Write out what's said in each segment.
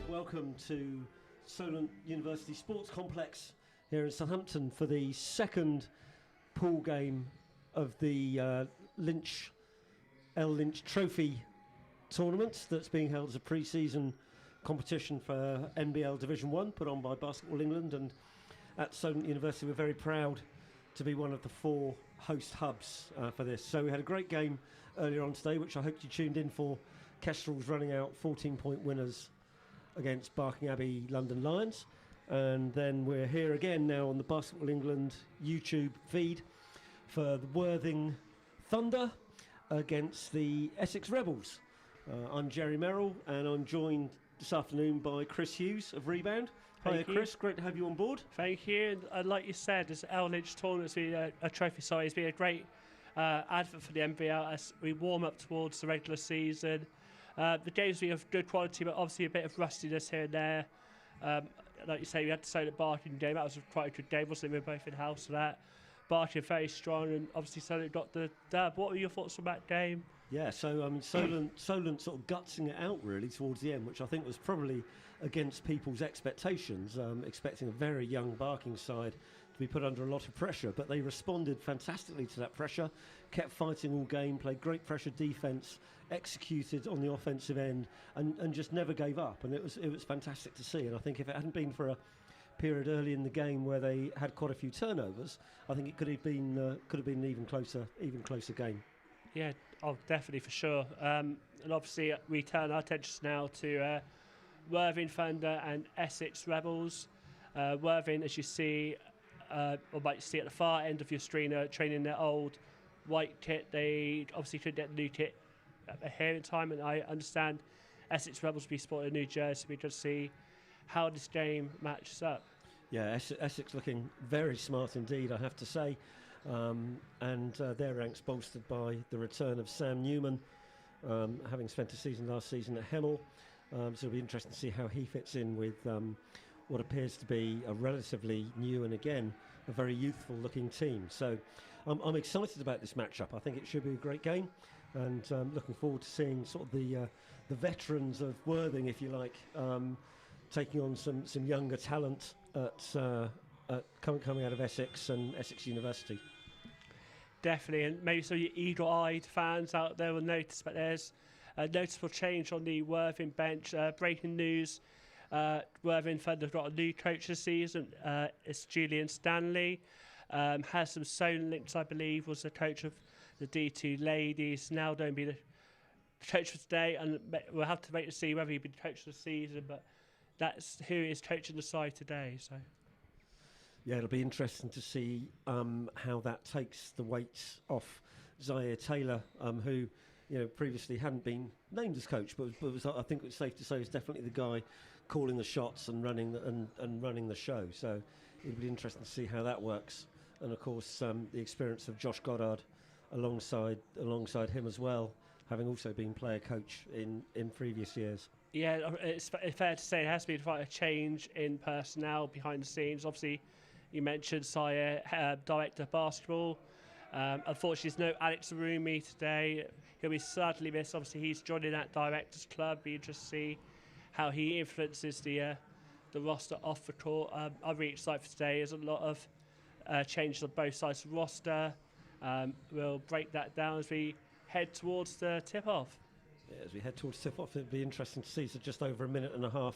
Welcome to Solent University Sports Complex here in Southampton for the second pool game of the L Lynch Trophy tournament that's being held as a pre-season competition for NBL Division 1 put on by Basketball England, and at Solent University we're very proud to be one of the 4 host hubs for this. So we had a great game earlier on today, which I hope you tuned in for. Kestrel's running out 14-point winners against Barking Abbey London Lions, and then we're here again now on the Basketball England YouTube feed for the Worthing Thunder against the Essex Rebels. I'm Jerry Merrill, and I'm joined this afternoon by Chris Hughes of Rebound. Hi Chris, great to have you on board. Thank you, and like you said, this L Lynch tournament's been a trophy side. It's been a great advert for the NBL as we warm up towards the regular season. The games will be of good quality, but obviously a bit of rustiness here and there. Like you say, we had the Solent Barking game. That was quite a good game, wasn't it? We were both in house for that. Barking very strong, and obviously Solent got the dub. What were your thoughts on that game? Yeah, so I mean, Solent sort of gutsing it out really towards the end, which I think was probably against people's expectations, expecting a very young Barking side to be put under a lot of pressure, but they responded fantastically to that pressure, kept fighting all game, played great pressure defence, executed on the offensive end, and just never gave up, and it was fantastic to see. And I think if it hadn't been for a period early in the game where they had quite a few turnovers, I think it could have been an even closer game. Yeah, definitely, for sure. And obviously we turn our attentions now to Worthing Thunder and Essex Rebels. Worthing, as you see, or might see at the far end of your screen, training their old white kit. They obviously couldn't get the new kit here in time, and I understand Essex Rebels will be sporting a new jersey. We just see how this game matches up. Yeah, Essex looking very smart indeed, I have to say. And their ranks bolstered by the return of Sam Newman, having spent a season last season at Hemel. So it'll be interesting to see how he fits in with what appears to be a relatively new and again a very youthful looking team. So I'm excited about this matchup. I think it should be a great game, and looking forward to seeing sort of the veterans of Worthing, if you like, taking on some younger talent coming out of Essex and Essex University. Definitely, and maybe some of your eagle-eyed fans out there will notice, but there's a noticeable change on the Worthing bench. Breaking news, Worthing Thunder have got a new coach this season. It's Julian Stanley. Has some Solent, I believe, was the coach of the D2 ladies. Now don't be the coach for today, and we'll have to wait to see whether he'll be the coach of the season. But that's who is coaching the side today. So Yeah, it'll be interesting to see how that takes the weight off Zaire Taylor, who previously hadn't been named as coach, but was, I think it's safe to say, is definitely the guy calling the shots and running the show. So it'll be interesting to see how that works. And of course, the experience of Josh Goddard alongside him as well, having also been player coach in previous years. yeah, it's fair to say it has to be quite a change in personnel behind the scenes. Obviously, you mentioned Zaire, director of basketball. Unfortunately, there's no Alex Arumi today. He'll be sadly missed. Obviously, he's joining that directors club. Be interested to see how he influences the roster off the court. I'm really excited for today. There's a lot of changes on both sides of the roster. We'll break that down as we head towards the tip-off. Yeah, as we head towards tip-off, it'll be interesting to see. So just over a minute and a half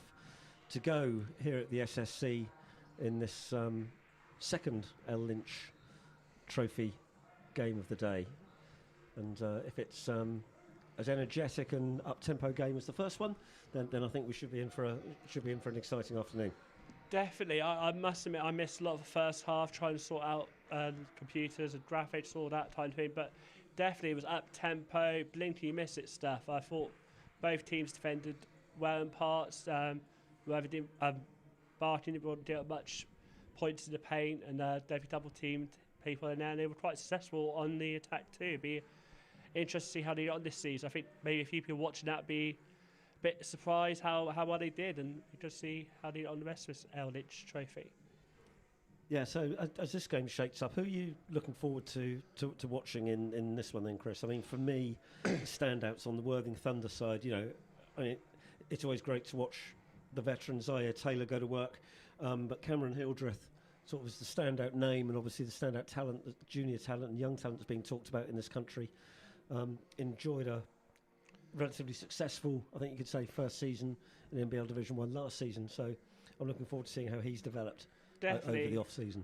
to go here at the SSC in this second L Lynch Trophy game of the day. And if it's as energetic and up-tempo game as the first one, then I think we should be in for an exciting afternoon. Definitely. I must admit I missed a lot of the first half trying to sort out computers and graphics, all that kind of thing. But definitely it was up-tempo, blinking you miss it stuff. I thought both teams defended well in parts. Whoever did, Barton didn't get much points in the paint, and they double-teamed people in there, and they were quite successful on the attack too. Be interesting to see how they got on this season. I think maybe a few people watching that be a bit surprised how well they did, and just see how they got on the rest of this L Lynch Trophy. Yeah, so as this game shapes up, who are you looking forward to watching in this one then, Chris? I mean, for me, standouts on the Worthing Thunder side, I mean, it's always great to watch the veteran Zaire Taylor go to work, but Cameron Hildreth sort of is the standout name, and obviously the standout talent, the junior talent and young talent that's being talked about in this country. Enjoyed a relatively successful, I think you could say, first season in NBL Division 1 last season, so I'm looking forward to seeing how he's developed over the off-season.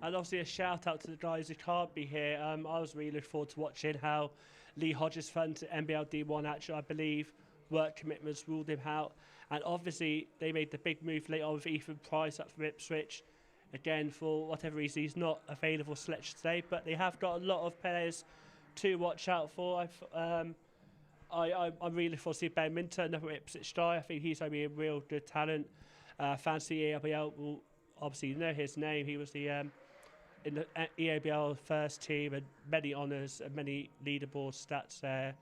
And obviously a shout out to the guys who can't be here. I was really looking forward to watching how Lee Hodges fund NBL D1 actually, I believe, work commitments ruled him out. And obviously they made the big move later on with Ethan Price up from Ipswich. Again, for whatever reason, he's not available selection today, but they have got a lot of players to watch out for. I'm really looking forward to see Ben Minter, another Ipswich guy. I think he's going to be a real good talent. Fancy EABL will obviously know his name. He was the in the EABL first team and many honours and many leaderboard stats there.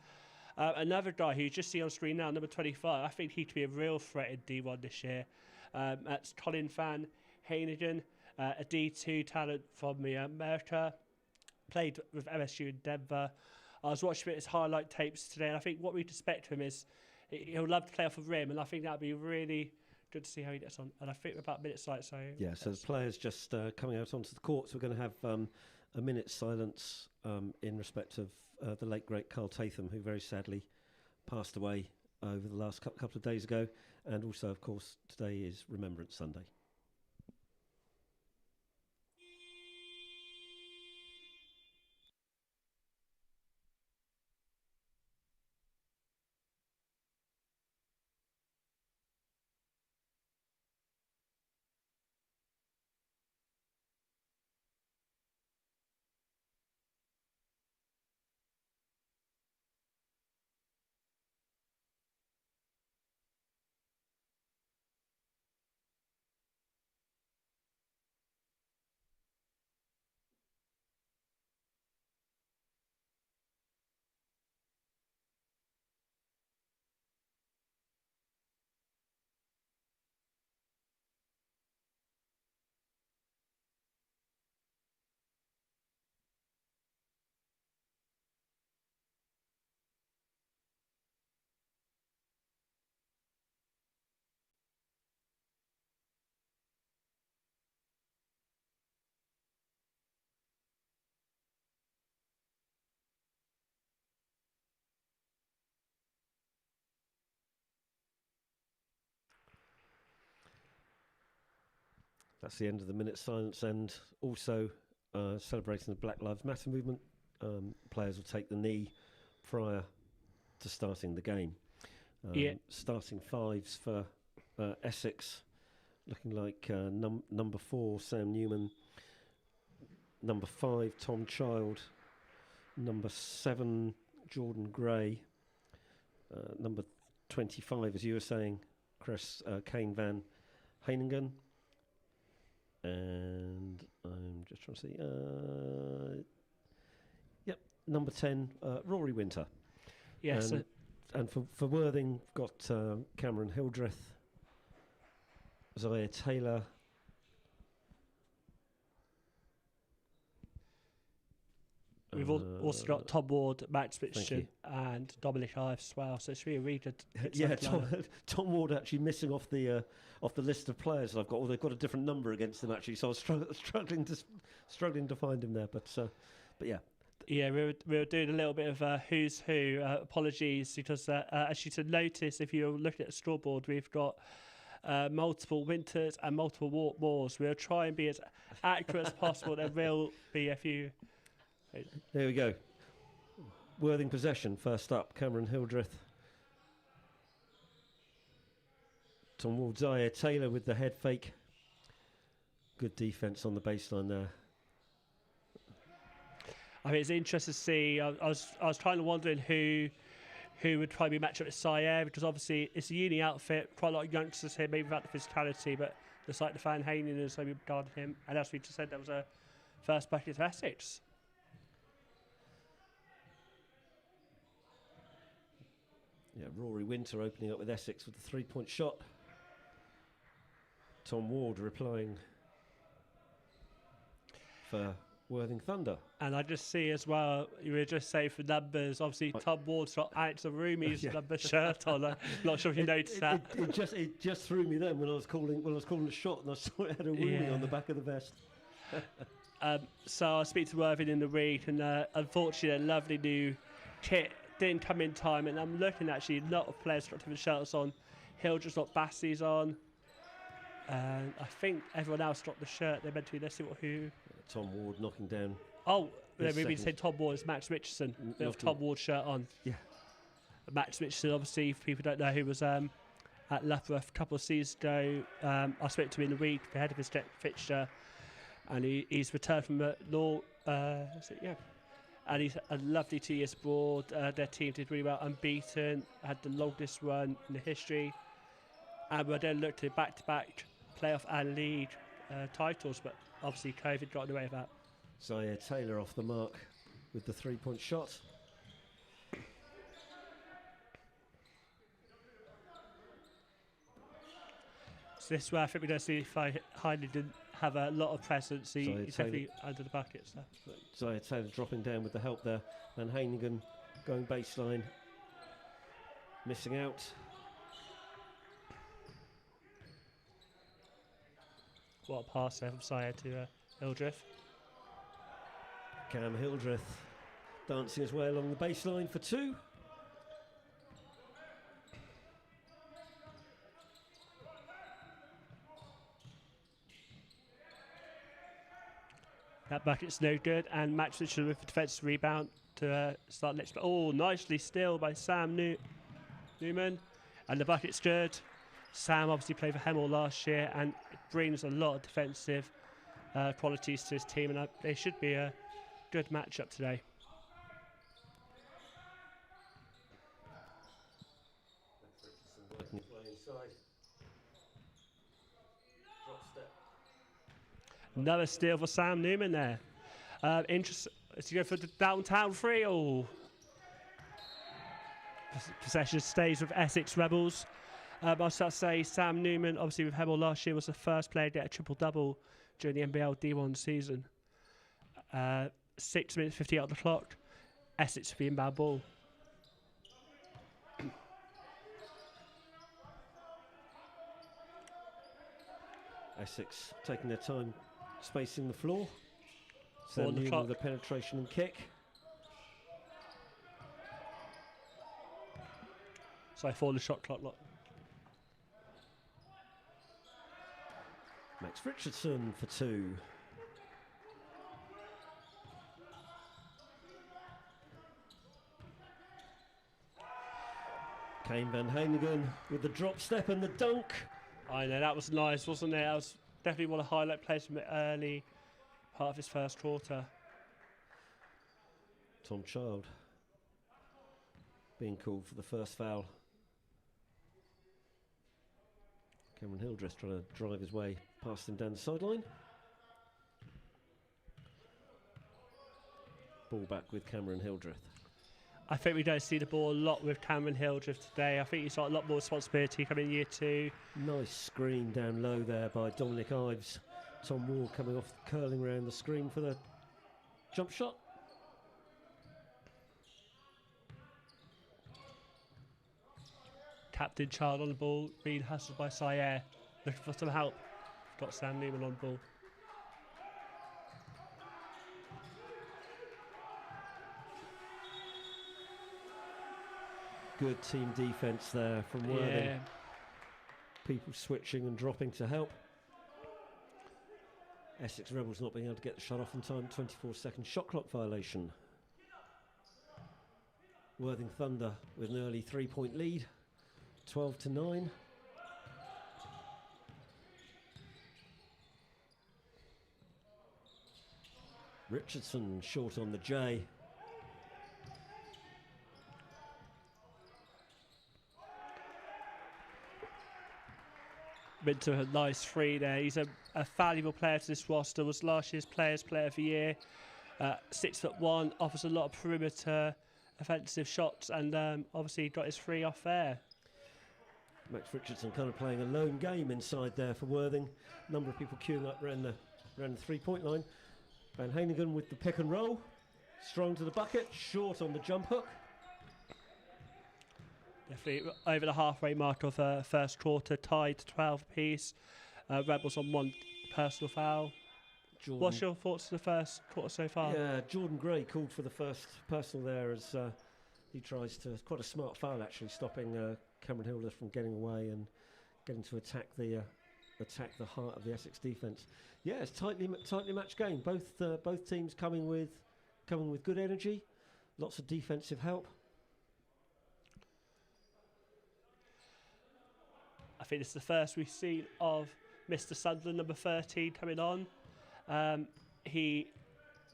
Another guy who you just see on screen now, number 25, I think he could be a real threat in D1 this year. That's Colin Van Hannigan, a D2 talent from America. Played with MSU in Denver. I was watching his highlight tapes today, and I think what we'd expect from him is he'll love to play off a rim, and I think that'd be really good to see how he gets on. And I think we're about minutes late, so yeah. So the players just coming out onto the court. So we're going to have a minute's silence in respect of the late great Carl Tatham, who very sadly passed away over the last couple of days ago, and also, of course, today is Remembrance Sunday. That's the end of the minute's silence, and also celebrating the Black Lives Matter movement. Players will take the knee prior to starting the game. Starting fives for Essex, looking like number 4, Sam Newman, number 5, Tom Child, number 7, Jordan Gray, number 25, as you were saying, Chris, Kane Van Heiningen, and I'm just trying to see, number 10, Rory Winter. Yes. And for Worthing, got Cameron Hildreth, Zaya Taylor, we've also got Tom Ward, Max Richardson, and Dominic Ives as well. So it's really a really good. Tom Ward actually missing off the list of players that I've got. Well, they've got a different number against them actually, so I was struggling to find him there. But yeah. Yeah, we were doing a little bit of who's who. Apologies, because as you should notice, if you're looking at the scoreboard, we've got multiple Winters and multiple Moors. We'll try and be as accurate as possible. There will be a few. There we go. Worthing possession, first up, Cameron Hildreth. Tom Ward, Zaire Taylor with the head fake. Good defence on the baseline there. I mean, it's interesting to see. I was kind of wondering who would probably match up with Sayer, because obviously it's a uni outfit, quite a lot of youngsters here, maybe without the physicality, but just like the Van Hanen is, so we regard him. And as we just said, that was a first bucket of Essex. Yeah, Rory Winter opening up with Essex with the 3-point shot. Tom Ward replying for Worthing Thunder. And I just see as well, you were just saying for numbers, obviously Tom Ward's got Alex Arumi's number shirt on. I'm not sure if you noticed that. It just threw me then when I was calling the shot, and I saw it had Arumi on the back of the vest. So I speak to Worthing in the week, and unfortunately a lovely new kit didn't come in time, and I'm looking actually a lot of players got different shirts on. Hill just got Bassie's on. And I think everyone else got the shirt they're meant to be. Let's see who. Tom Ward knocking down. Oh, maybe say Tom Ward is Max Richardson. They have Tom Ward shirt on. Yeah. Max Richardson, obviously, if people don't know, who was at Loughborough a couple of seasons ago. I spoke to him in the week ahead of his fixture, and he's returned from law. And he's a lovely 2 years abroad. Their team did really well, unbeaten, had the longest run in the history, and we then looked at back-to-back playoff and league titles, but obviously COVID got in the way of that. Zaire Taylor off the mark with the 3-point shot. So this is where I think we're going to see if Heinley didn't have a lot of presence. He's definitely under the bucket. So. Zaire Taylor dropping down with the help there. Van Heiningen going baseline. Missing out. What a pass there from Zaire to Hildreth. Cam Hildreth dancing his way along the baseline for 2. That bucket's no good, and Max Richardson with the defensive rebound to start next. Oh, nicely still by Sam Newman, and the bucket's good. Sam obviously played for Hemel last year and brings a lot of defensive qualities to his team, and they should be a good matchup today. Another steal for Sam Newman there. Interesting. Is he go for the downtown free? Oh. Possession stays with Essex Rebels. I must say, Sam Newman, obviously with Hemel last year, was the first player to get a triple-double during the NBL D1 season. 6 minutes 50 out the clock. Essex for the inbound ball. Essex taking their time spacing the floor. Sam Newman with a penetration and kick. So I fall the shot clock. Max Richardson for 2. Kane Van Haneghan with the drop step and the dunk. I know, that was nice, wasn't it? That was definitely one of the highlight plays from the early part of his first quarter. Tom Child being called for the first foul. Cameron Hildreth trying to drive his way past him down the sideline. Ball back with Cameron Hildreth. I think we don't see the ball a lot with Cameron Hildreth today. I think he's got a lot more responsibility coming in year 2. Nice screen down low there by Dominic Ives. Tom Ward coming off, curling around the screen for the jump shot. Captain Child on the ball, being hustled by Sayer. Looking for some help. Got Sam Newman on the ball. Good team defence there from Worthing. Yeah. People switching and dropping to help. Essex Rebels not being able to get the shot off in time. 24-second shot clock violation. Worthing Thunder with an early 3-point lead. 12-9. Richardson short on the J. Minter a nice 3 there. He's a valuable player to this roster. Was last year's Player of the Year. 6'1", offers a lot of perimeter offensive shots, and obviously got his 3 off there. Max Richardson kind of playing a lone game inside there for Worthing. Number of people queuing up around the 3-point line. Van Haneghan with the pick and roll. Strong to the bucket, short on the jump hook. Definitely over the halfway mark of first quarter, tied to 12 apiece. Rebels on 1 personal foul. Jordan. What's your thoughts on the first quarter so far? Yeah, Jordan Gray called for the first personal there as he tries to, quite a smart foul actually, stopping Cameron Hildreth from getting away and getting to attack the heart of the Essex defence. Yeah, it's tightly matched game. Both teams coming with good energy, lots of defensive help. I think it's the first we've seen of Mr. Sunderland, number 13, coming on. He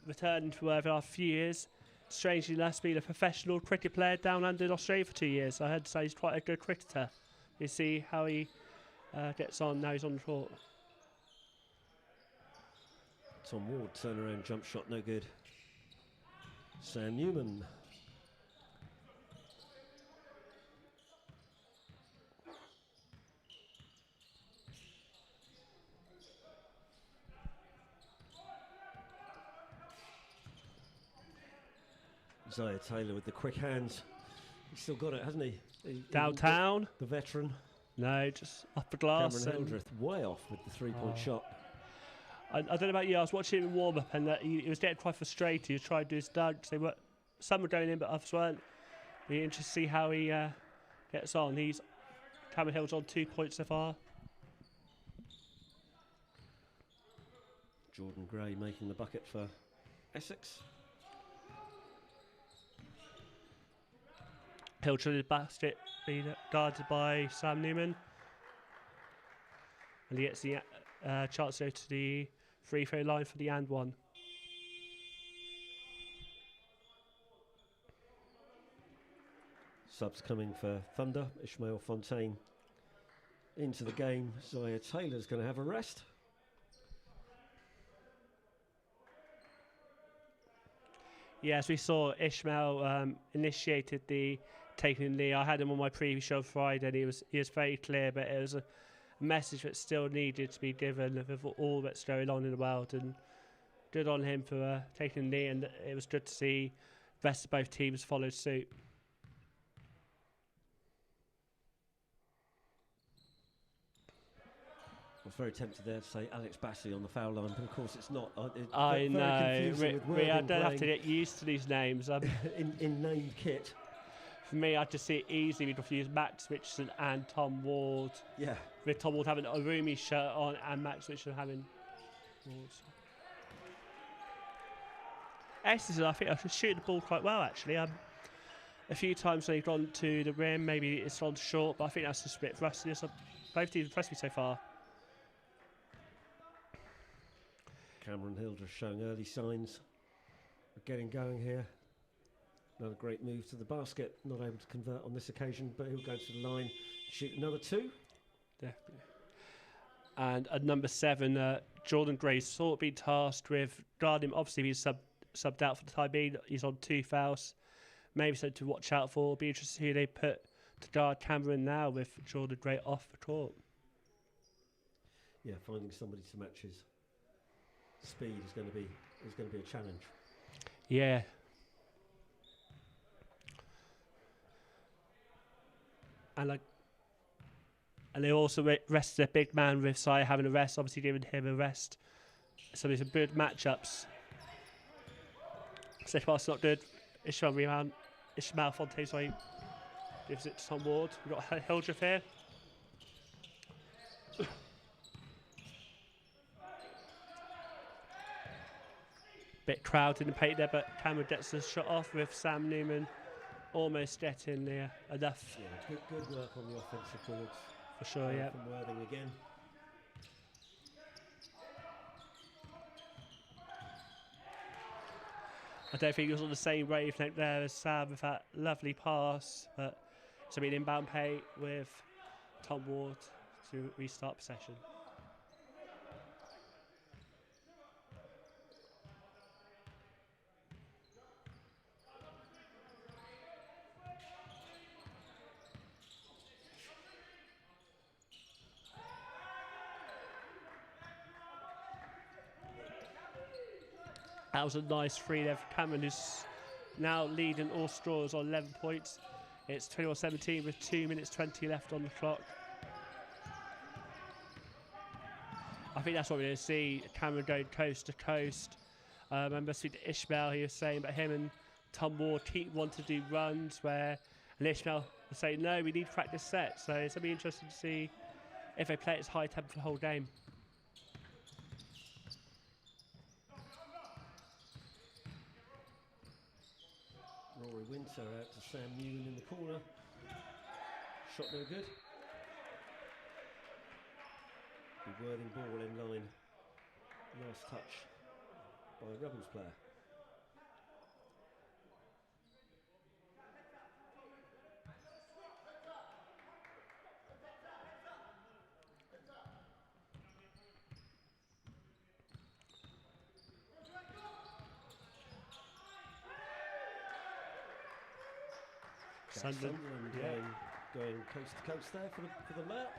returned to Worthing after a few years. Strangely enough, been a professional cricket player down under in Australia for 2 years. I heard say he's quite a good cricketer. You see how he gets on now he's on the court. Tom Ward, turnaround jump shot, no good. Sam Newman. Isaiah Taylor with the quick hands. He's still got it, hasn't he? Downtown. The veteran. No, just upper glass. Cameron Hildreth way off with the 3-point shot. I don't know about you, I was watching him in warm-up and he was getting quite frustrated. He was trying to do his dunks. Some were going in, but others weren't. Be interested to see how he gets on. Cameron Hill's on 2 points so far. Jordan Gray making the bucket for Essex. Hill trying to basket, being guarded by Sam Newman. And he gets the chance to go to the free throw line for the and one. Subs coming for Thunder. Ishmael Fontaine into the game. Isaiah Taylor's going to have a rest. Yes, we saw Ishmael initiated the taking knee. I had him on my preview show Friday, and he was very clear, but it was a message that still needed to be given of all that's going on in the world. And good on him for taking a knee, and it was good to see the rest of both teams follow suit. I was very tempted there to say Alex Bassey on the foul line, but of course it's not. I know. I don't have to playing get used to these names. in named kit. For me, I just see it easy. We'd refuse Max Richardson and Tom Ward. Yeah. With Tom Ward having a roomy shirt on and Max Richardson having Ward's. Essex, I think I should shoot the ball quite well, actually. a few times when they've gone to the rim, maybe it's gone short, but I think that's just a bit rusty. So both teams impressed me so far. Cameron Hill just showing early signs of getting going here. Another great move to the basket. Not able to convert on this occasion, but he'll go to the line, shoot another 2. Definitely. And at number 7, Jordan Gray's sort of been tasked with guarding him. Obviously, he's subbed out for the time being. He's on 2 fouls. Maybe something to watch out for. Be interested to see who they put to guard Cameron now with Jordan Gray off the court. Yeah, finding somebody to match his speed is going to be a challenge. Yeah. And they also rested their big man with Sai having a rest, obviously giving him a rest. So there's some good matchups. Second pass not good. Ishmael Fontaine, sorry, gives it to Tom Ward. We've got Hildreth here. Bit crowded in the paint there, but Cameron gets the shot off with Sam Newman almost getting there enough. Yeah, good work on the offensive boards. For sure, yeah. From Worthing again. I don't think he was on the same wavelength there as Sam with that lovely pass, but it's an inbound pay with Tom Ward to restart possession. That was a nice 3 there for Cameron, who's now leading all scorers on 11 points. It's 21-17 with 2 minutes 20 left on the clock. I think that's what we're going to see, Cameron going coast to coast. I remember speaking to Ishmael, he was saying about him and Tom Ward keep wanting to do runs where, and Ishmael was saying, no, we need to practice sets. So it's going to be interesting to see if they play at its high tempo for the whole game. Rory Winter out to Sam Newman in the corner. Shot no good. The Worthing ball in line. Nice touch by a Rebels player. Sunderland, going coast to coast there for the layup.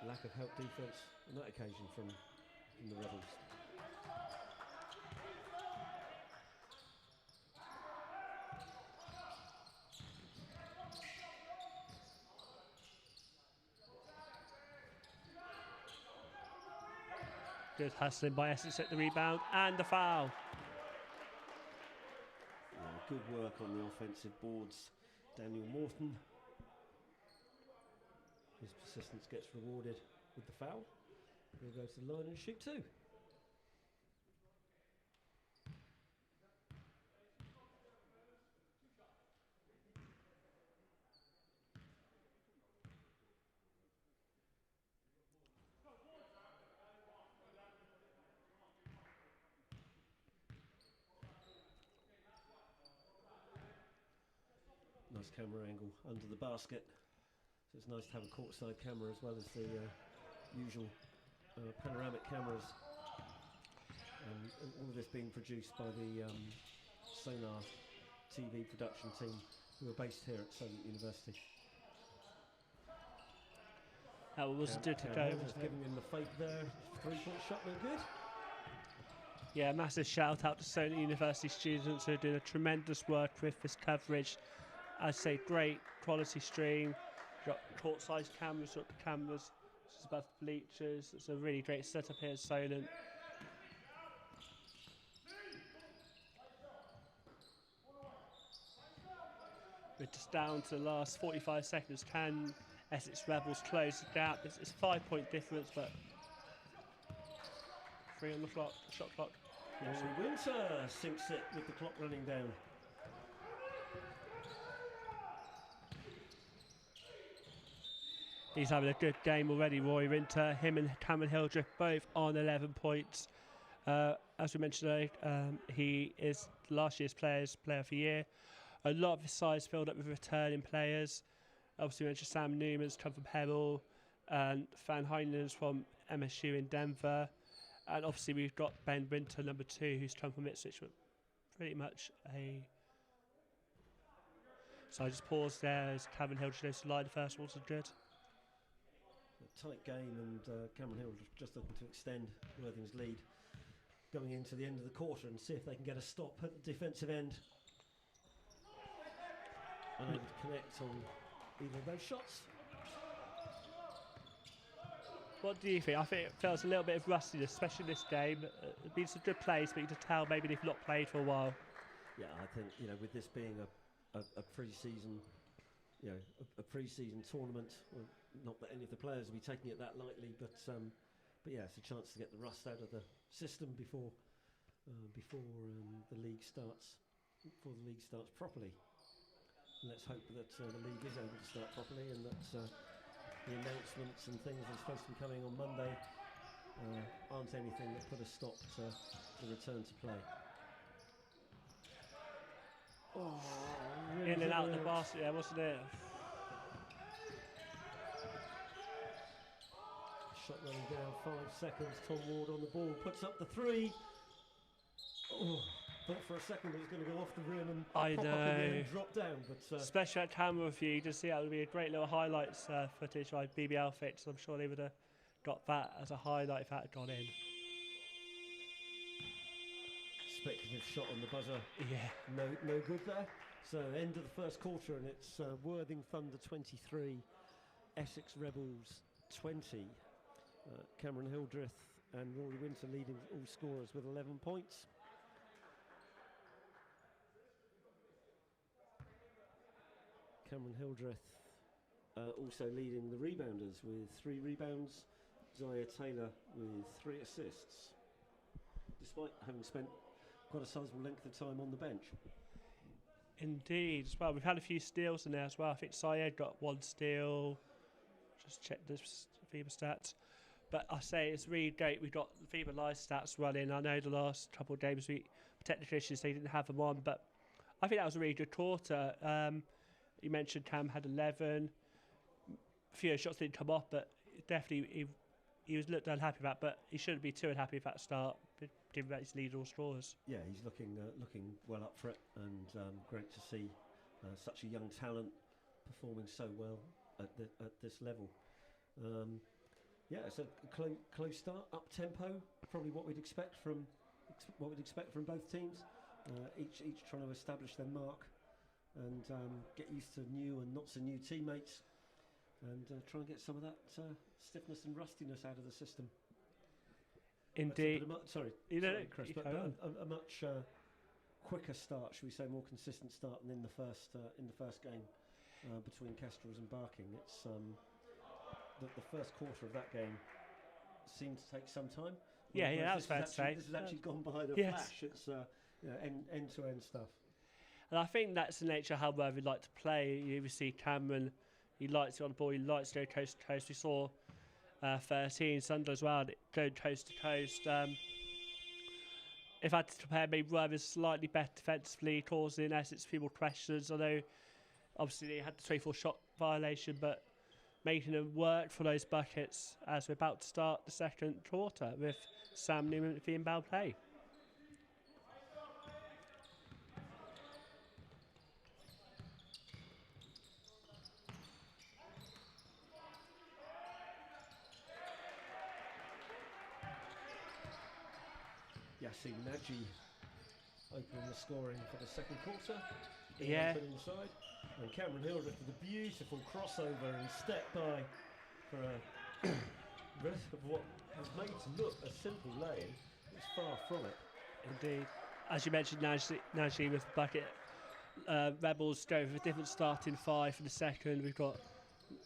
Lack of help defence on that occasion from the Rebels. Good hustling by Essex at the rebound and the foul. Good work on the offensive boards. Daniel Morton. His persistence gets rewarded with the foul. He'll go to the line and shoot 2. Nice camera angle under the basket. So it's nice to have a courtside camera as well as the usual panoramic cameras. And all of this being produced by the Sonar TV production team who are based here at Solent University. That was good to go. Just giving him the fake there. 3-point shot, no good. Yeah, massive shout out to Solent University students who are doing a tremendous work with this coverage. I'd say great quality stream. Got court-sized cameras, got the cameras just above the bleachers. It's a really great setup here at Solent. We're just down to the last 45 seconds. Can Essex Rebels close the gap? It's a 5-point difference, but 3 on the clock, shot clock. Rory Winter sinks it with the clock running down. He's having a good game already, Roy Winter. Him and Cameron Hildreth both on 11 points. As we mentioned earlier, he is last year's Player of the Year. A lot of his side's filled up with returning players. Obviously, we mentioned Sam Newman's come from Hemel, and Van Heinen's from MSU in Denver. And obviously, we've got Ben Winter, number 2, who's come from Ipswich. Pretty much a... So I just paused there as Cameron Hildreth goes to line. The first one's good. A tight game, and Cameron Hill just looking to extend Worthing's lead going into the end of the quarter and see if they can get a stop at the defensive end. Unable to connect on either of those shots. What do you think? I think it feels a little bit of rustiness, especially in this game. It's been some good plays, but you can tell maybe they've not played for a while. Yeah, I think, you know, with this being a pre-season, you know, a pre-season tournament, well, not that any of the players will be taking it that lightly, but yeah, it's a chance to get the rust out of the system before the league starts properly. And let's hope that the league is able to start properly, and that the announcements and things that are supposed to be coming on Monday aren't anything that put a stop to the return to play. Oh, in and out of the basket there, wasn't it? Shot running down, 5 seconds. Tom Ward on the ball, puts up the 3. Oh, thought for a second it was going to go off the rim and pop up and drop down. But especially at camera view, you just see that would be a great little highlights footage by BBL Fix. I'm sure they would have got that as a highlight if that had gone in. Speculative shot on the buzzer. Yeah. No good there. So end of the first quarter, and it's Worthing Thunder 23, Essex Rebels 20. Cameron Hildreth and Rory Winter leading all scorers with 11 points. Cameron Hildreth also leading the rebounders with 3 rebounds. Zaya Taylor with 3 assists, despite having spent quite a sizable length of time on the bench. Indeed, as well. We've had a few steals in there as well. I think Syed got 1 steal. Just check the FIBA stats. But I say it's really great. We've got the FIBA Live stats running. I know the last couple of games, technical issues, they didn't have them on. But I think that was a really good quarter. You mentioned Cam had 11. A few shots didn't come off, but definitely he was looked unhappy about. But he shouldn't be too unhappy with that start, given that he's lead all scorers. Yeah, he's looking well up for it, and great to see such a young talent performing so well at this level. Yeah, it's a close start, up tempo, probably what we'd expect from both teams. Each trying to establish their mark and get used to new and not so new teammates, and try and get some of that stiffness and rustiness out of the system. Indeed. Sorry, Chris, but a much quicker start, should we say, more consistent start than in the first game between Kestrels and Barking. It's the first quarter of that game seemed to take some time. Yeah, that was fair to say. This has actually gone by the flash. It's end-to-end stuff. And I think that's the nature of how well we like to play. You see Cameron, he likes it on the ball, he likes to go coast to coast. We saw 13 Sunday as well, go coast to coast. If I had to compare, maybe Worthing slightly better defensively, causing Essex people questions, although obviously they had the 24 shot violation, but making them work for those buckets as we're about to start the second quarter with Sam Newman at the inbound play. Yassine Naji opening the scoring for the second quarter. Yeah. Inside. And Cameron Hildreth with a beautiful crossover and step by for a rest of what was made to look a simple lay. It's far from it. Indeed. As you mentioned, Naji with the bucket. Rebels go with a different starting 5 for the second. We've got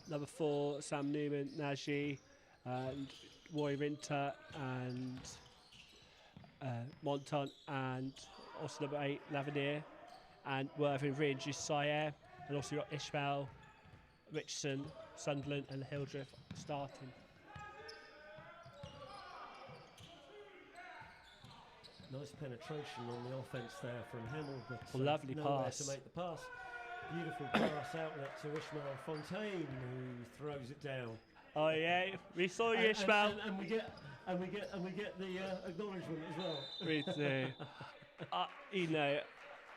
number 4, Sam Newman, Naji, and Roy Winter, and Monton, and also number 8, Lavinier, and Worthing reintroduced Syer, and also got Ishmael, Richardson, Sunderland and Hildreth starting. Nice penetration on the offence there from Hamill, but Lovely nowhere pass. to make the pass. Beautiful pass outlet to Ishmael Fontaine, who throws it down. Oh yeah, we saw you, Ishmael. And we get the acknowledgement as well. We do. You know,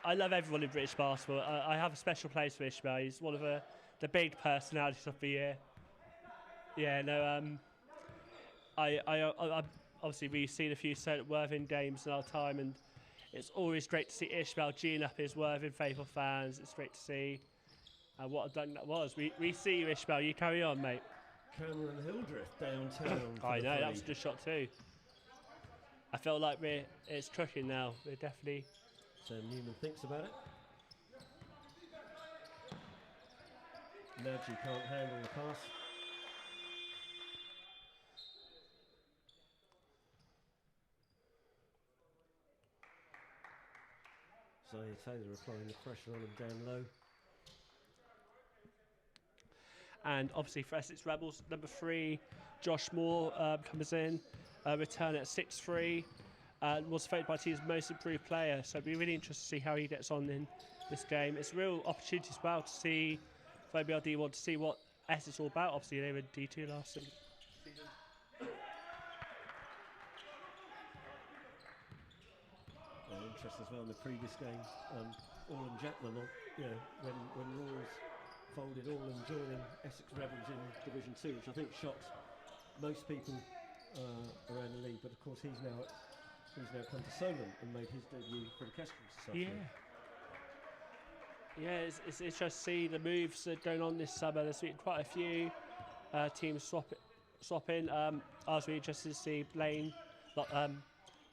I love everyone in British basketball. I have a special place for Ishmael. He's one of the big personalities of the year. Yeah, no. I obviously we've seen a few Solent Worthing games in our time, and it's always great to see Ishmael gene up his Worthing faithful fans. It's great to see what a dunk that was. We see you, Ishmael. You carry on, mate. Cameron Hildreth downtown. I know, that was a good shot too. I feel like it's trucking now. We're definitely. So Newman thinks about it. Nagy can't handle the pass. Zaire Taylor applying the pressure on him down low. And obviously for Essex Rebels, number 3, Josh Moore comes in, return at 6'3", was voted by the team's most improved player. So it'll be really interesting to see how he gets on in this game. It's a real opportunity as well to see, for ABL D1, to see what Essex is all about. Obviously they were in D2 last season. Interest as well in the previous game. Orland Jackman, when Rawls folded Orland joining Essex Rebels in Division 2, which I think shocked most people around the league. But of course, he's now come to Solent and made his debut for the Kestrels this afternoon. Yeah, it's interesting to see the moves that are going on this summer. There's been quite a few teams swapping. I was really interested to see Blaine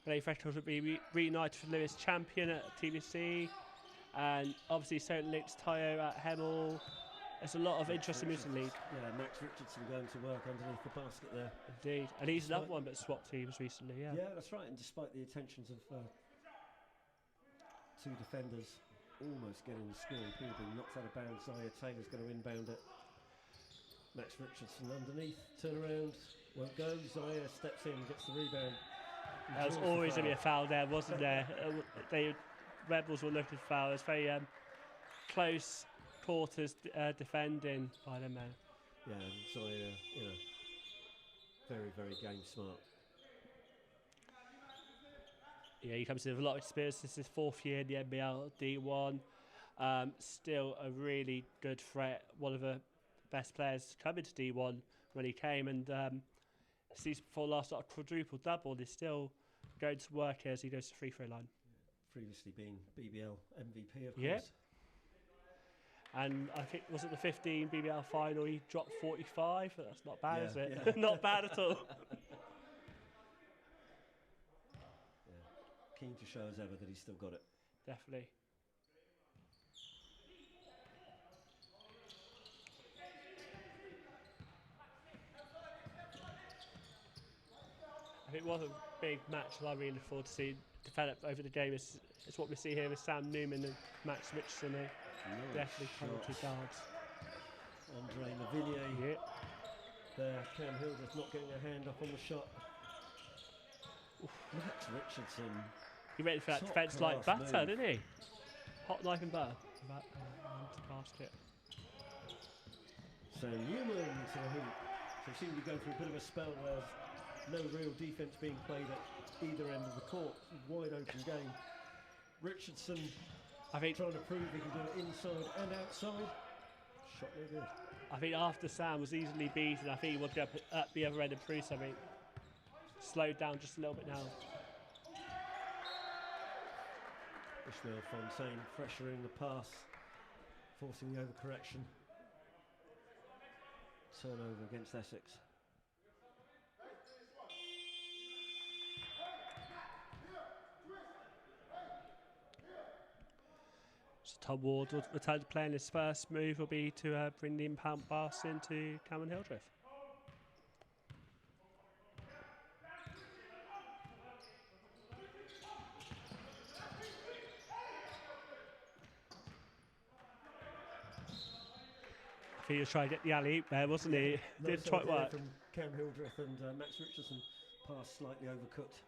Freshfield would be reunited with Lewis Champion at TBC, and obviously St. Luke's Tayo at Hemel. There's a lot of interesting moves in the league. Yeah, Max Richardson going to work underneath the basket there. Indeed, and he's another one that swapped teams recently. Yeah, that's right. And despite the attentions of two defenders almost getting the score, people being knocked out of bounds, Zaire Taylor's going to inbound it. Max Richardson underneath, turn around, won't go. Zaire steps in, gets the rebound. There was always going to be a foul there, wasn't there? Rebels were looking for foul. It was very close quarters defending by the men. Yeah, and Zaire, very, very game smart. Yeah, he comes in with a lot of experience. This is his 4th year in the NBL D1. Still a really good threat. One of the best players coming to D1 when he came, and season before last, got a quadruple double. He's still going to work here as he goes to free throw line. Previously been BBL MVP, of course. Yeah. And I think, was it the 15 BBL final, he dropped 45? That's not bad, is it? Yeah. Not bad at all. Keen to show as ever that he's still got it. Definitely. I think one of the big match that I really look forward to see develop over the game is what we see here with Sam Newman and Max Richardson. Definitely talented guards. Andre Lavillier there. Cam Hildreth not getting a hand up on the shot. Max Richardson. He went for that defence like butter, didn't he? Hot knife and butter. To basket. So Newman to the hoop. So seem to be going through a bit of a spell where no real defence being played at either end of the court. Wide open game. Richardson, I think, trying to prove he can do it inside and outside. Shot no good. I think after Sam was easily beaten, I think he would go up the other end and prove something. Slowed down just a little bit now. Ishmael Fontaine pressuring the pass, forcing the overcorrection. Turnover against Essex. So Tom Ward will return to play, and his first move will be to bring the impound pass into Cameron Hildreth. think he was trying to get the alley-oop there, wasn't he? Didn't quite work. From Cam Hildreth and Max Richardson, passed slightly overcooked.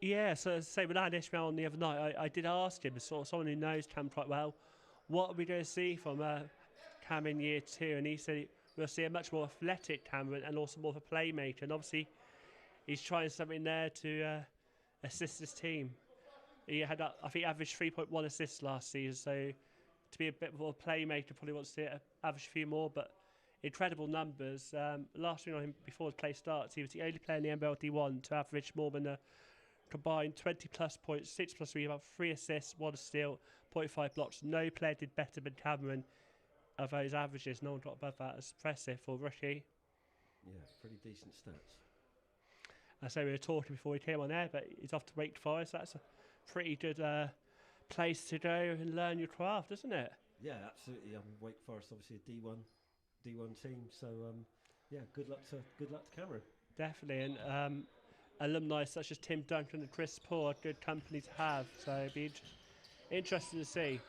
Yeah, so as I say, with Ad Ishmael on the other night, I did ask him, sort of someone who knows Cam quite well, what are we going to see from Cam in year 2? And he said we'll see a much more athletic Cam and also more of a playmaker. And obviously, he's trying something there to assist his team. He had, I think, averaged 3.1 assists last season, so to be a bit more playmaker, probably wants to average a few more, but incredible numbers. Last thing on him before the play starts, he was the only player in the NBL D1 to average more than a combined 20 plus points, 6 plus 3, about 3 assists, 1 steal, 0.5 blocks. No player did better than Cameron of those averages. No one got above that. It's impressive for rookie. Yeah, pretty decent stats. I say we were talking before we came on air, but he's off to Wake Forest. That's a pretty good place to go and learn your craft, isn't it? Yeah, absolutely. Wake Forest, obviously a D1 team. So yeah, good luck to Cameron. Definitely, and alumni such as Tim Duncan and Chris Paul are good company to have. So it'd be interesting to see.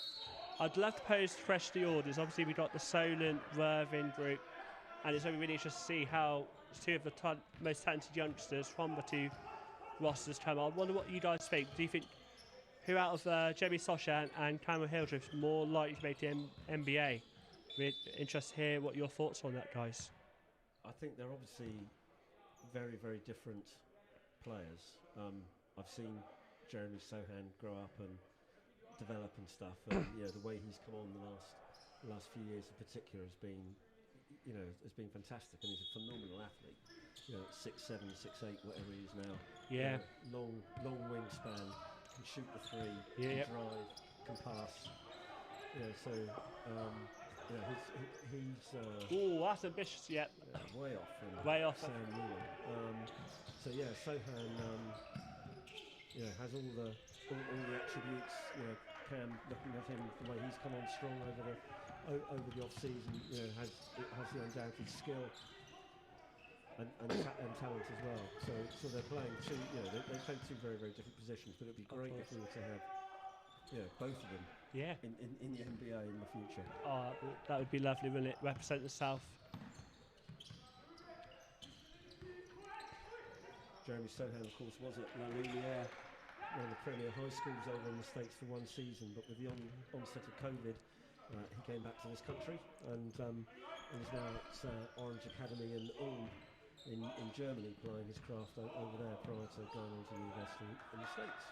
I'd love to pose fresh the orders. Obviously, we've got the Solent, Worthing group, and it's only really interesting to see how 2 of the most talented youngsters from the 2 rosters come on. I wonder what you guys think. Do you think who out of Jamie Soshan and Cameron Hildreth is more likely to make the NBA? We're interested to hear what your thoughts on that, guys. I think they're obviously very, very different players. I've seen Jeremy Sohan grow up and develop and stuff, and the way he's come on the last few years in particular has been fantastic, and he's a phenomenal athlete. 6'7", 6'8", whatever he is now. Yeah. Long wingspan, can shoot the 3, Yeah. can drive, can pass. He's Oh, that's ambitious. Yep. way off. Way off. Sam Newman. Sohan has all the attributes. Cam, looking at him, the way he's come on strong over the off season, has the undoubted skill and talent as well. So they're playing 2. They play 2 very, very different positions. But it'd be great if we were to have both of them. Yeah. In the NBA in the future. Oh, that would be lovely, wouldn't it? Represent the South. Jeremy Sohan, of course, was at La Lumiere, one of the premier high schools over in the States for 1 season, but with the onset of COVID, he came back to this country and is now at Orange Academy in Ulm in Germany, playing his craft over there prior to going on to university in the States.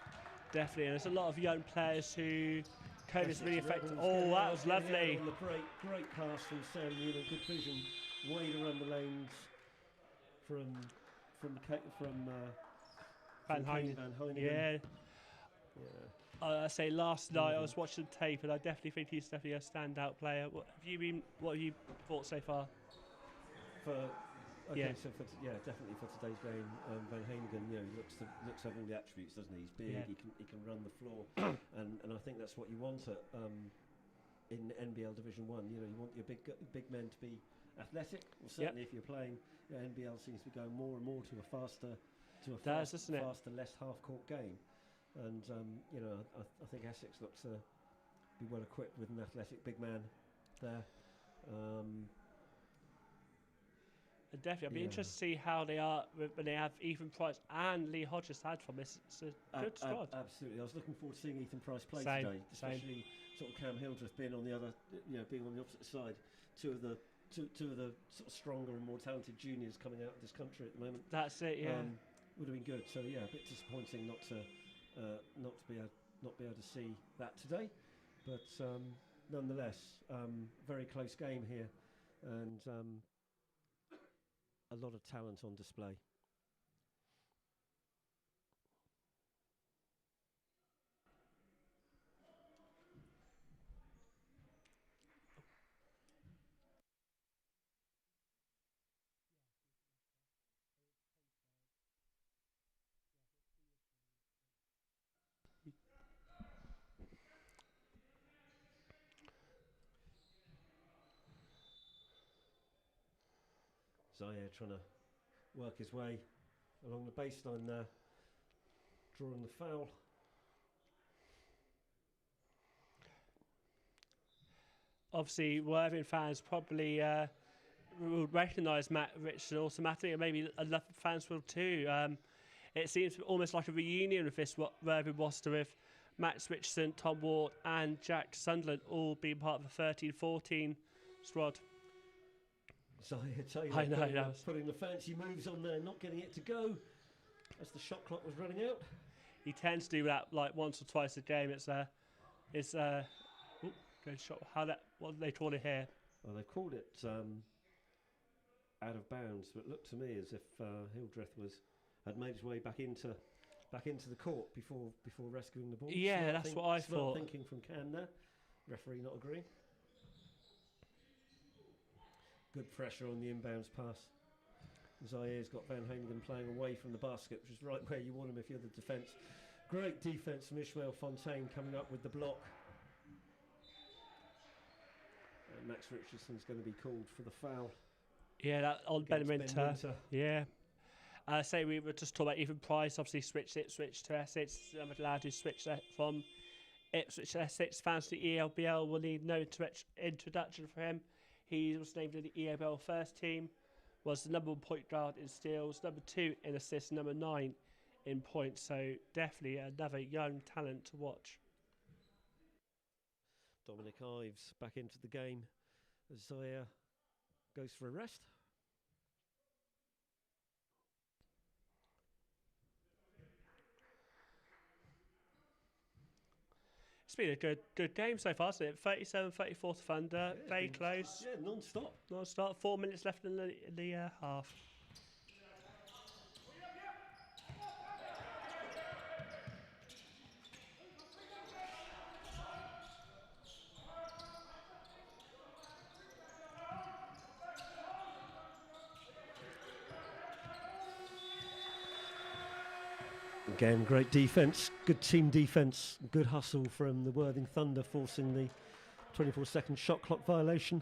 Definitely, and there's a lot of young players who COVID's really affected. Oh, that was lovely. On the great pass from Sam Newman, good vision, way to run the lanes from Van Heinen. Yeah. I say last night I was watching the tape, and I definitely think he's definitely a standout player. What have you thought so far? Definitely for today's game, Van Heinigen, looks to have all the attributes, doesn't he? He's big, he can run the floor, and I think that's what you want in NBL Division 1. You want your big men to be athletic. Well, certainly if you're playing, NBL seems to be going more and more to a faster, less half-court game, and I think Essex looks to be well equipped with an athletic big man there. Definitely, I'd be interested to see how they are when they have Ethan Price and Lee Hodges to add from this. It's a good squad. Absolutely, I was looking forward to seeing Ethan Price play Same, today, especially sort of Cam Hildreth being on the other, being on the opposite side. Two of the sort of stronger and more talented juniors coming out of this country at the moment. That's it, yeah. Would have been good. So yeah, a bit disappointing not to be able to see that today, but nonetheless, very close game here, and a lot of talent on display. Zaire trying to work his way along the baseline there, drawing the foul. obviously Worthing fans probably would recognise Matt Richardson automatically, and maybe other fans will too. It seems almost like a reunion of this Worthing roster with Max Richardson, Tom Ward and Jack Sunderland all being part of the 13-14 squad. So I know, putting the fancy moves on there, not getting it to go as the shot clock was running out. He tends to do that like once or twice a game. Good shot. What do they call it here? Well, they've called it out of bounds, but it looked to me as if Hildreth had made his way back into the court before rescuing the ball. Yeah, that's what I thought. Thinking from Cam there. Referee not agreeing. Good pressure on the inbounds pass. Zaïre's got Van Hanegem playing away from the basket, which is right where you want him if you're the defence. Great defence from Ishmael Fontaine coming up with the block. And Max Richardson's going to be called for the foul. Yeah, that on Ben Winter. Yeah. Say we were just talking about even Price, obviously switched to Essex. I'm allowed to switch that from Ipswich to Essex. Fans to the ELBL will need no introduction for him. He was named in the ELBL first team, was the number 1 point guard in steals, number 2 in assists, number 9 in points. So definitely another young talent to watch. Dominic Ives back into the game as Zaïre goes for a rest. It's been a good game so far, isn't it? 37-34 to Thunder, very close. Yeah, non-stop. 4 minutes left in the half. Again, great defence, good team defence, good hustle from the Worthing Thunder, forcing the 24-second shot clock violation.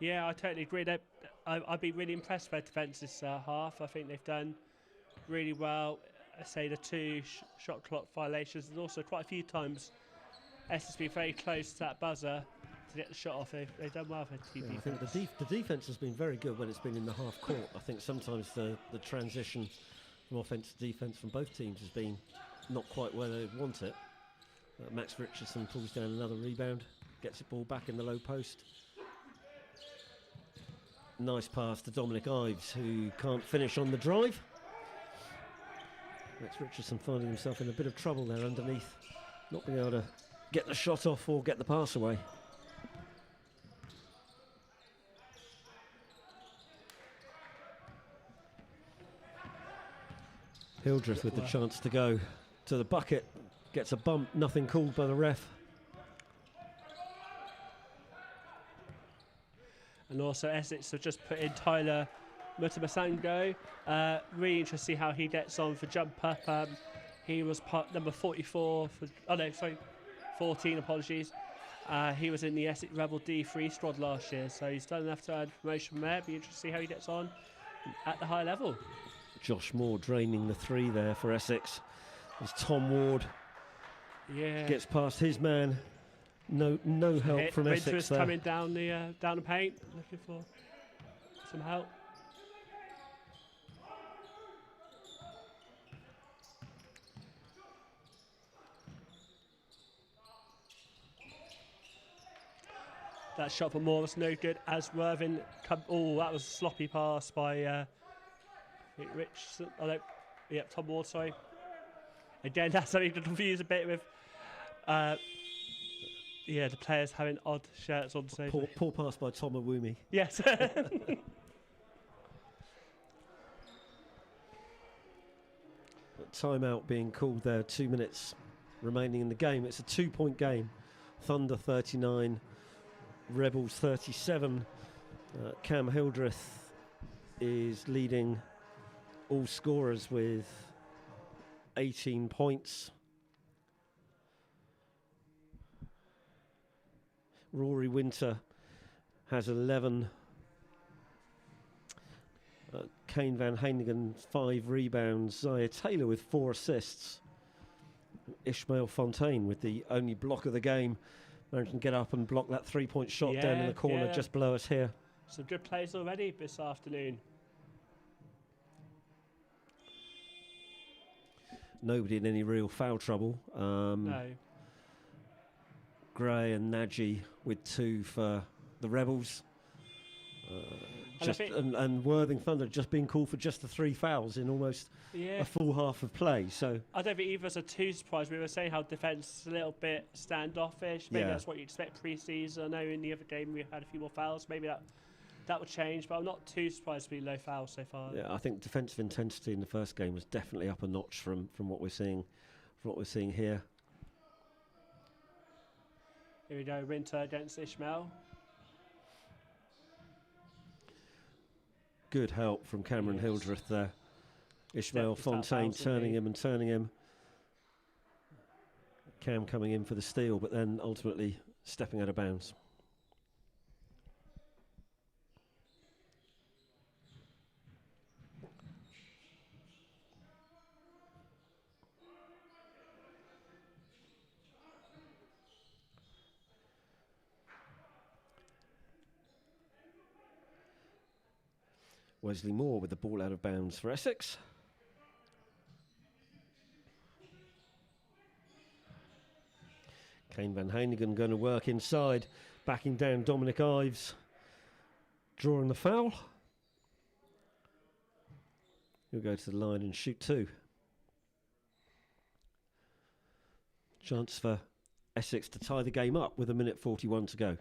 Yeah, I totally agree. I'd be really impressed with their defence this half. I think they've done really well. I say the 2 shot clock violations, and also quite a few times Essex has been very close to that buzzer to get the shot off. They've done well for team defence. I think the defence has been very good when it's been in the half court. I think sometimes the transition from offence to defence from both teams has been not quite where they want it. Max Richardson pulls down another rebound, gets the ball back in the low post. Nice pass to Dominic Ives, who can't finish on the drive. Max Richardson finding himself in a bit of trouble there underneath, not being able to get the shot off or get the pass away. Hildreth with the chance to go to the bucket, gets a bump, nothing called by the ref. And also Essex have just put in Tyler Mutamasango. Really interesting to see how he gets on for jump up. He was number 44 for 14, apologies. He was in the Essex Rebel D3 squad last year, so he's done enough to earn promotion from there. Be interesting to see how he gets on at the high level. Josh Moore draining the 3 there for Essex as Tom Ward gets past his man. No help from Essex Winter is there. coming down the paint, looking for some help. That shot for Moore was no good as Worthing that was a sloppy pass by Tom Ward, sorry. Again, that's something to confuse a bit with the players having odd shirts on. So Poor pass by Tom Awumi. Yes. Timeout being called there, 2 minutes remaining in the game. It's a 2-point game. Thunder 39, Rebels 37. Cam Hildreth is leading all scorers with 18 points. Rory Winter has 11. Kane Van Hanegem 5 rebounds. Zaïre Taylor with 4 assists. Ishmael Fontaine with the only block of the game managing to get up and block that 3-point shot down in Yeah, the corner yeah. just below us here. Some good plays already this afternoon. Nobody in any real foul trouble. No. Gray and Nagy with 2 for the Rebels. And Worthing Thunder just being called for just the 3 fouls in almost Yeah. a full half of play. So I don't think either of us are too surprised. We were saying how defence is a little bit standoffish. Maybe Yeah. that's what you expect pre-season. I know in the other game we had a few more fouls. Maybe that would change, but I'm not too surprised to be low fouls so far. yeah, I think defensive intensity in the first game was definitely up a notch from what we're seeing here. Here we go, Winter against Ishmael. Good help from Cameron Yes. Hildreth there. Ishmael Stepped without Fontaine fouls, turning didn't him and. Cam coming in for the steal, but then ultimately stepping out of bounds. Wesley Moore with the ball out of bounds for Essex. Kane Van Hannigan going to work inside, backing down Dominic Ives, drawing the foul. He'll go to the line and shoot 2. Chance for Essex to tie the game up with 1:41 to go.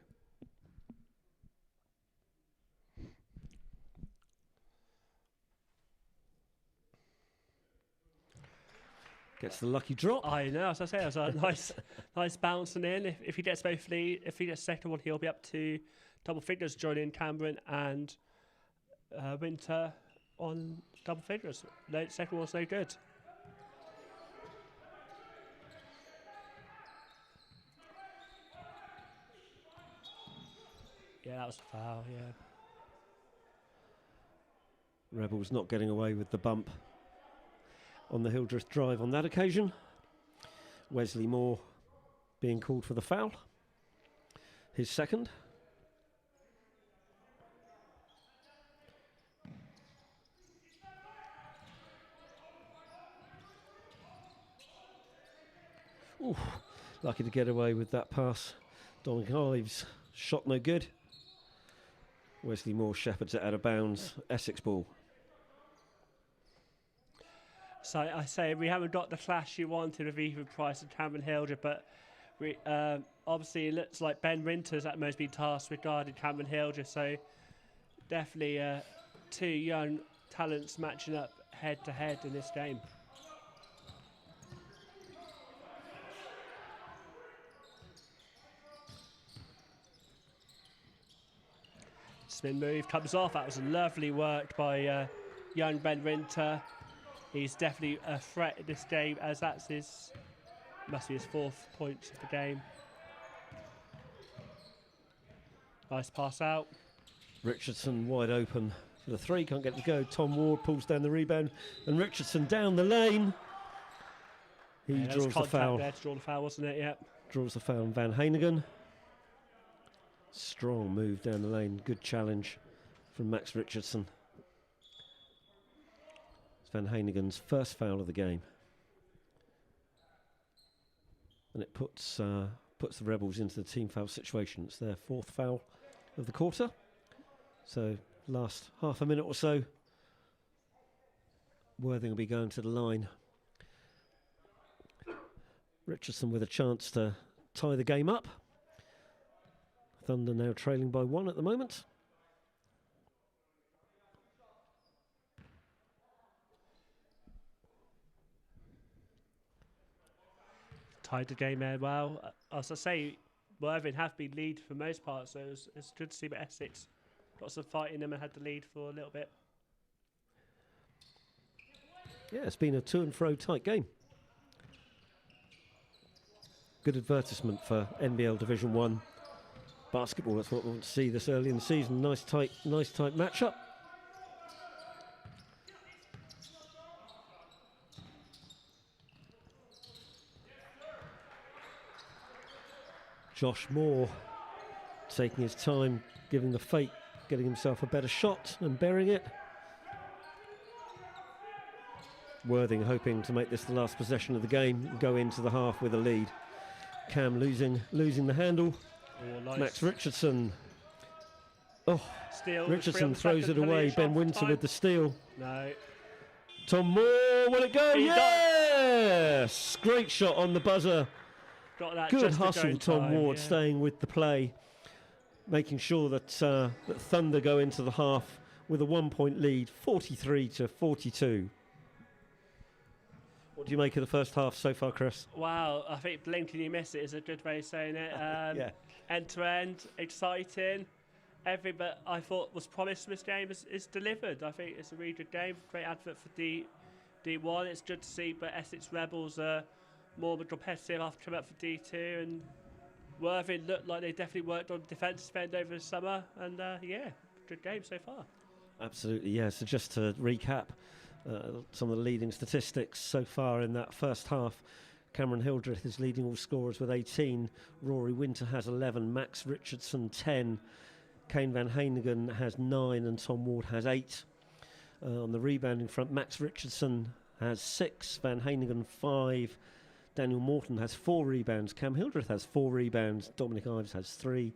Gets the lucky drop. I know, as I say, it was a nice bouncing in. If he gets both lead, if he gets second one, he'll be up to double figures, joining Cameron and Winter on double figures. No, second one's no good. Yeah, that was a foul, yeah. Rebels not getting away with the bump on the Hildreth drive on that occasion. Wesley Moore being called for the foul. His second. Ooh, lucky to get away with that pass. Dominic Ives, shot no good. Wesley Moore shepherds it out of bounds. Essex ball. So I say we haven't got the clash you wanted with Ethan Price and Cameron Hildreth, but we obviously it looks like Ben Winters at most been tasked with guarding Cameron Hildreth. So definitely 2 young talents matching up head to head in this game. Spin move comes off. That was lovely work by young Ben Winter. He's definitely a threat in this game, as must be his 4th point of the game. Nice pass out. Richardson wide open for the 3, can't get it to go. Tom Ward pulls down the rebound, and Richardson down the lane. He draws the foul. There to draw the foul, wasn't it? Yep. Draws the foul on Van Hannigan. Strong move down the lane. Good challenge from Max Richardson. It's Van Hannigan's first foul of the game. And it puts the Rebels into the team foul situation. It's their 4th foul of the quarter. So last half a minute or so, Worthing will be going to the line. Richardson with a chance to tie the game up. Thunder now trailing by 1 at the moment. Tied the game there well. As I say, Worthing have been lead for most parts, so it's good to see that Essex got some fight in them and had the lead for a little bit. Yeah, it's been a to and fro tight game. Good advertisement for NBL Division 1 basketball. That's what we want to see this early in the season. Nice tight matchup. Josh Moore taking his time, giving the fate, getting himself a better shot and burying it. Worthing hoping to make this the last possession of the game, go into the half with a lead. Cam losing the handle. Oh, nice. Max Richardson. Oh, Steal, Richardson throws it away. Ben Winter with the steal. No. Tom Moore, will it go? Yes! Great shot on the buzzer. Got that. Good just to go hustle, in Tom time, Ward, yeah. staying with the play, making sure that that Thunder go into the half with a 1-point lead, 43-42. What do you make of the first half so far, Chris? Wow, I think blink and you miss it is a good way of saying it. Yeah. End to end, exciting. Every bit I thought was promised from this game is delivered. I think it's a really good game. Great advert for D1. It's good to see, but Essex Rebels are more competitive after coming up for D2, and Worthing looked like they definitely worked on defensive end over the summer, and yeah, good game so far. Absolutely, yeah. So just to recap some of the leading statistics so far in that first half. Cameron Hildreth is leading all scorers with 18. Rory Winter has 11. Max Richardson 10. Kane Van Hanegem has 9 and Tom Ward has 8. On the rebounding front, Max Richardson has 6. Van Hanegem 5. Daniel Morton has 4 rebounds. Cam Hildreth has 4 rebounds. Dominic Ives has 3.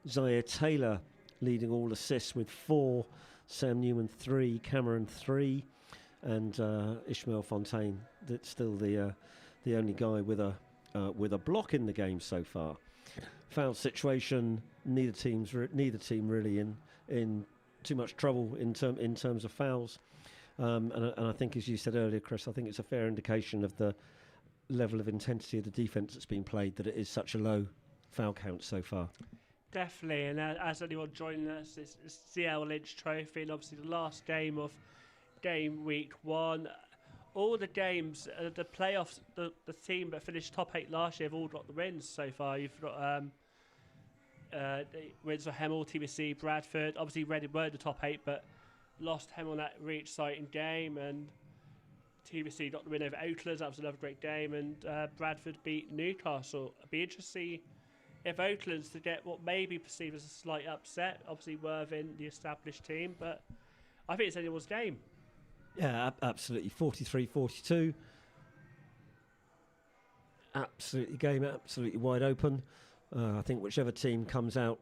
Zaire Taylor leading all assists with 4. Sam Newman 3. Cameron 3. And Ishmael Fontaine, that's still the only guy with a block in the game so far. Foul situation, neither team really in too much trouble in terms of fouls. And I think, as you said earlier, Chris, I think it's a fair indication of the level of intensity of the defence that's been played, that it is such a low foul count so far. Definitely, and as anyone joining us, it's the L Lynch Trophy, and obviously the last game of game week 1. All the games, the playoffs, the team that finished top 8 last year have all got the wins so far. You've got wins for Hemel, TBC, Bradford. Obviously, Reading were in the top 8, but lost Hemel in that really exciting game, and TBC got the win over Oakland. That was another great game, and Bradford beat Newcastle. It'd be interesting to see if Oakland's to get what may be perceived as a slight upset. Obviously, Worthing, the established team, but I think it's anyone's game. Yeah, absolutely. 43-42. Absolutely game, absolutely wide open. I think whichever team comes out